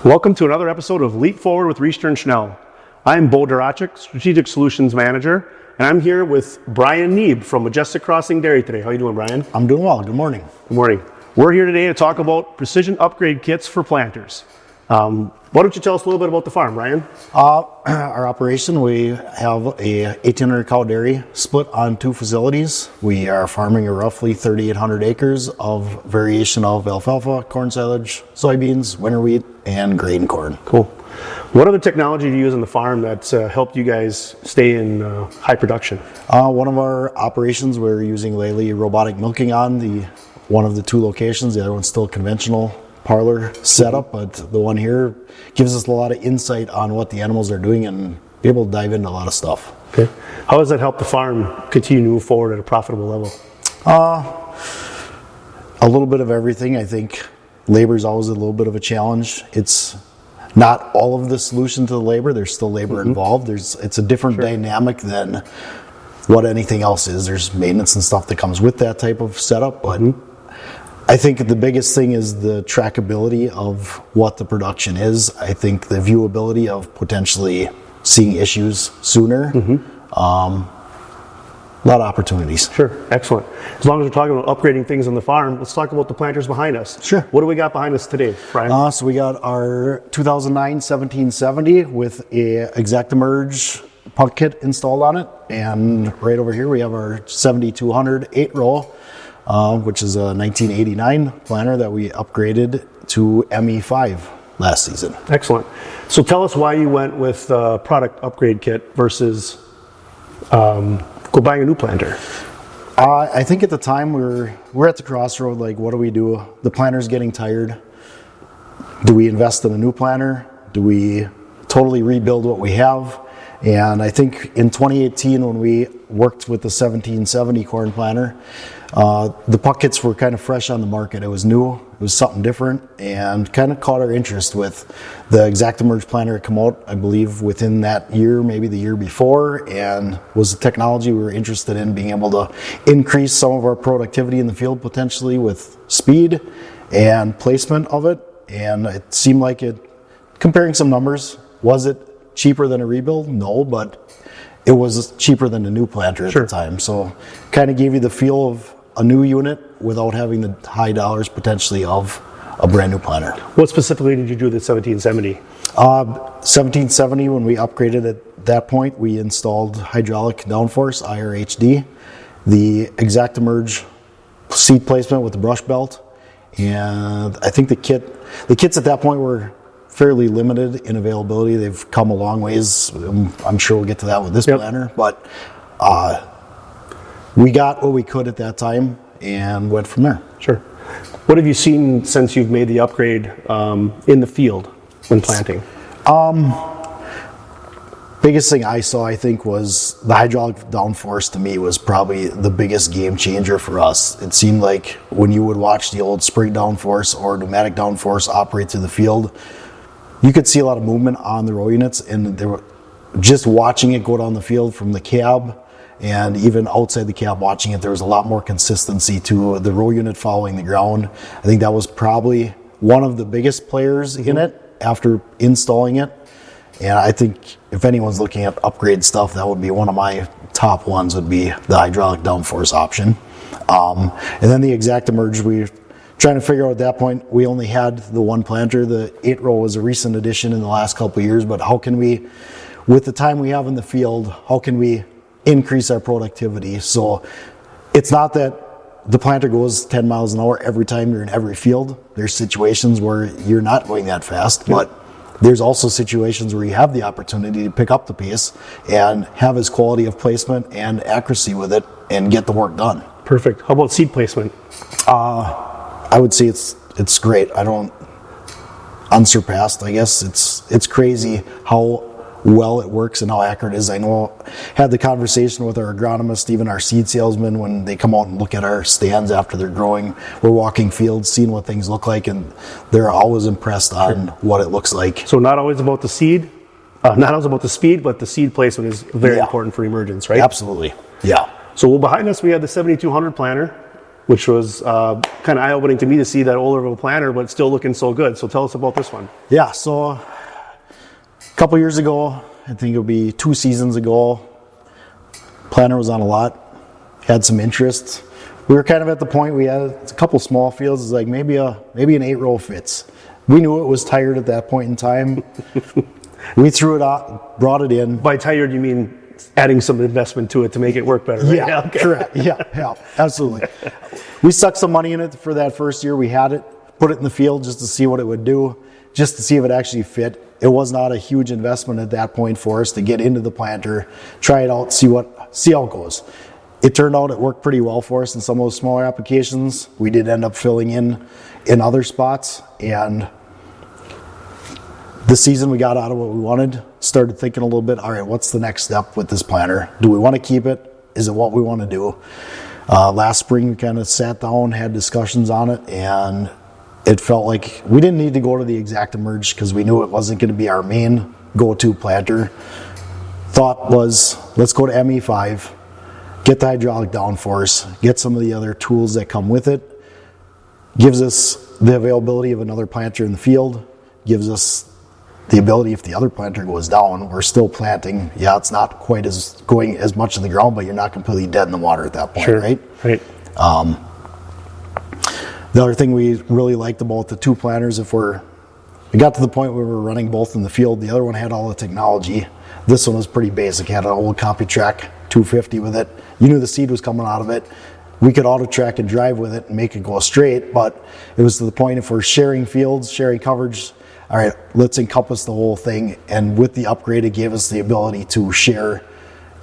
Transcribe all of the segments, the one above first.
Welcome to another episode of Leap Forward with Richter and Schnell. I'm Bo Duracek, Strategic Solutions Manager, and I'm here with Brian Neeb from Majestic Crossing Dairy today. How are you doing, Brian? I'm doing well. Good morning. Good morning. We're here today to talk about precision upgrade kits for planters. Why don't you tell us a little bit about the farm, Brian? Our operation, we have a 1,800 cow dairy split on two facilities. We are farming roughly 3,800 acres of variation of alfalfa, corn silage, soybeans, winter wheat, and grain corn. Cool. What other technology do you use on the farm that's helped you guys stay in high production? One of our operations, we're using lately robotic milking on one of the two locations. The other one's still conventional parlor setup, but the one here gives us a lot of insight on what the animals are doing and be able to dive into a lot of stuff. Okay. How does that help the farm continue to move forward at a profitable level? A little bit of everything. I think labor is always a little bit of a challenge. It's not all of the solution to the labor. There's still labor involved. It's a different dynamic than what anything else is. There's maintenance and stuff that comes with that type of setup, but I think the biggest thing is the trackability of what the production is. I think the viewability of potentially seeing issues sooner. A lot of opportunities. Sure, excellent. As long as we're talking about upgrading things on the farm, let's talk about the planters behind us. Sure. What do we got behind us today, Brian? So we got our 2009 1770 with a ExactEmerge puck kit installed on it. And right over here we have our 7200 8-row. Which is a 1989 planter that we upgraded to ME5 last season. Excellent. So tell us why you went with the product upgrade kit versus go buying a new planter. I think at the time we're at the crossroad, like what do we do? The planter's getting tired. Do we invest in a new planter? Do we totally rebuild what we have? And I think in 2018 when we worked with the 1770 corn planter, the puck kits were kind of fresh on the market. It was new, it was something different, and kind of caught our interest with the ExactEmerge planter that come out, I believe, within that year, maybe the year before, and was the technology we were interested in, being able to increase some of our productivity in the field potentially with speed and placement of it. And it seemed like it, comparing some numbers, was it cheaper than a rebuild? No, but it was cheaper than a new planter at the time. So kind of gave you the feel of a new unit without having the high dollars potentially of a brand new planter. What specifically did you do with the 1770? 1770, when we upgraded at that point, we installed hydraulic downforce, IRHD, the ExactEmerge seat placement with the brush belt, and I think the kits at that point were fairly limited in availability. They've come a long ways. I'm sure we'll get to that with this planter, but we got what we could at that time and went from there. Sure. What have you seen since you've made the upgrade in the field when planting? Biggest thing I saw, I think, was the hydraulic downforce. To me, was probably the biggest game changer for us. It seemed like when you would watch the old spring downforce or pneumatic downforce operate through the field, you could see a lot of movement on the row units, and they were just watching it go down the field from the cab and even outside the cab watching it, there was a lot more consistency to the row unit following the ground. I think that was probably one of the biggest players in it after installing it. And I think if anyone's looking at upgrade stuff, that would be one of my top ones, would be the hydraulic downforce option. And then the ExactEmerge, we're trying to figure out at that point, we only had the one planter. The 8-row was a recent addition in the last couple of years, but how can we, with the time we have in the field, how can we increase our productivity? So it's not that the planter goes 10 miles an hour every time you're in every field. There's situations where you're not going that fast, but there's also situations where you have the opportunity to pick up the pace and have his quality of placement and accuracy with it and get the work done. Perfect. How about seed placement? I would say it's great. Unsurpassed, I guess. It's crazy how well it works and how accurate it is. I know I had the conversation with our agronomist, even our seed salesmen, when they come out and look at our stands after they're growing. We're walking fields, seeing what things look like, and they're always impressed on what it looks like. So not always about the seed, not always about the speed, but the seed placement is very important for emergence, right? Absolutely, yeah. So behind us we have the 7200 planter. which was kind of eye-opening to me to see that older of a planter, but still looking so good. So tell us about this one. Yeah, so a couple years ago, I think it would be 2 seasons ago, planter was on a lot, had some interest. We were kind of at the point we had a couple small fields. It's like maybe an 8-row fits. We knew it was tired at that point in time. We threw it out, brought it in. By tired, you mean adding some investment to it to make it work better, right? Yeah, okay. Correct. Yeah, absolutely. We stuck some money in it for that first year. We had it, put it in the field just to see what it would do, just to see if it actually fit. It was not a huge investment at that point for us to get into the planter, try it out, see how it goes. It turned out it worked pretty well for us in some of those smaller applications. We did end up filling in other spots, and the season we got out of what we wanted, started thinking a little bit, all right, what's the next step with this planter? Do we want to keep it? Is it what we want to do? Last spring we kind of sat down, had discussions on it, and it felt like we didn't need to go to the Exact Emerge because we knew it wasn't going to be our main go-to planter. Thought was, let's go to ME5, get the hydraulic downforce, get some of the other tools that come with it, gives us the availability of another planter in the field, gives us the ability, if the other planter goes down, we're still planting. Yeah, it's not quite as going as much in the ground, but you're not completely dead in the water at that point, sure. Right? Right. The other thing we really liked about the 2 planters, we got to the point where we were running both in the field. The other one had all the technology. This one was pretty basic. Had an old CompuTrack 250 with it. You knew the seed was coming out of it. We could auto track and drive with it and make it go straight, but it was to the point if we're sharing fields, sharing coverage, all right, let's encompass the whole thing. And with the upgrade, it gave us the ability to share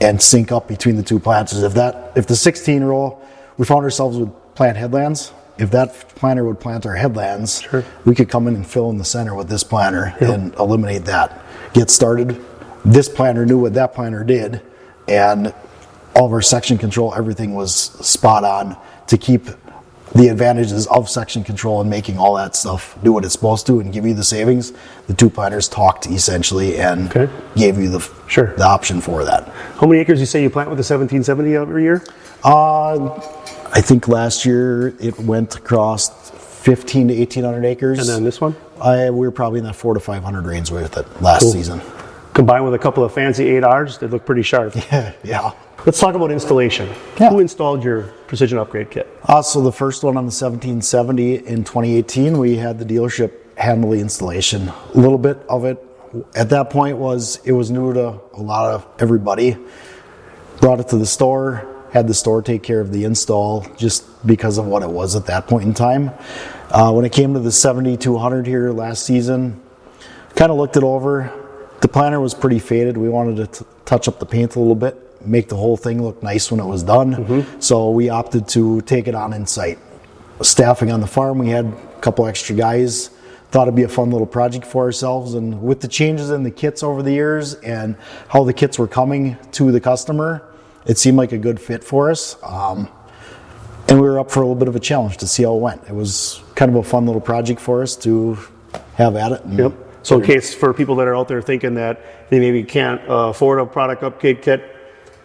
and sync up between the 2 planters. If the 16-row, we found ourselves with plant headlands. If that planter would plant our headlands, sure, we could come in and fill in the center with this planter and eliminate that. Get started. This planter knew what that planter did, and all of our section control, everything was spot on to keep the advantages of section control and making all that stuff do what it's supposed to and give you the savings. The 2 planters talked essentially and gave you the option for that. How many acres you say you plant with the 1770 every year? I think last year it went across 1,500 to 1,800 acres. And then this one? We were probably in that 400 to 500 range with it last season. Combined with a couple of fancy 8Rs, they look pretty sharp. Yeah. Let's talk about installation. Yeah. Who installed your precision upgrade kit? So the first one on the 1770 in 2018, we had the dealership handle the installation. A little bit of it at that point it was new to a lot of everybody. Brought it to the store, had the store take care of the install just because of what it was at that point in time. When it came to the 7200 here last season, kind of looked it over. The planter was pretty faded. We wanted to touch up the paint a little bit, make the whole thing look nice when it was done. So we opted to take it on site. Staffing on the farm, we had a couple extra guys. Thought it'd be a fun little project for ourselves, and with the changes in the kits over the years and how the kits were coming to the customer, it seemed like a good fit for us. And we were up for a little bit of a challenge to see how it went. It was kind of a fun little project for us to have at it. So in case for people that are out there thinking that they maybe can't afford a product upgrade kit,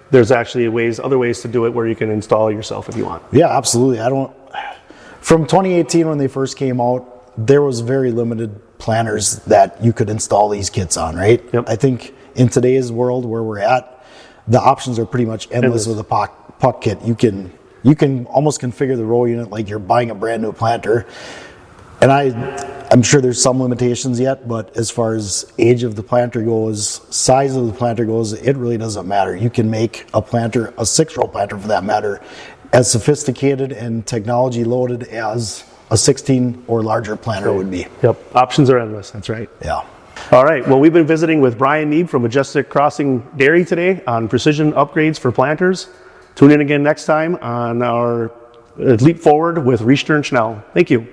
there's actually other ways to do it where you can install it yourself if you want. Yeah, absolutely. From 2018 when they first came out, there was very limited planters that you could install these kits on, right? I think in today's world where we're at, the options are pretty much endless with a puck kit. You can almost configure the row unit like you're buying a brand new planter. And I'm sure there's some limitations yet, but as far as age of the planter goes, size of the planter goes, it really doesn't matter. You can make a planter, a 6-row planter for that matter, as sophisticated and technology loaded as a 16 or larger planter would be. Options are endless, that's right. Yeah. All right, well, we've been visiting with Brian Neeb from Majestic Crossing Dairy today on precision upgrades for planters. Tune in again next time on our Leap Forward with Richter and Schnell. Thank you.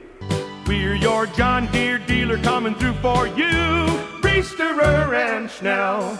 We're your John Deere dealer coming through for you, Richter and Schnell.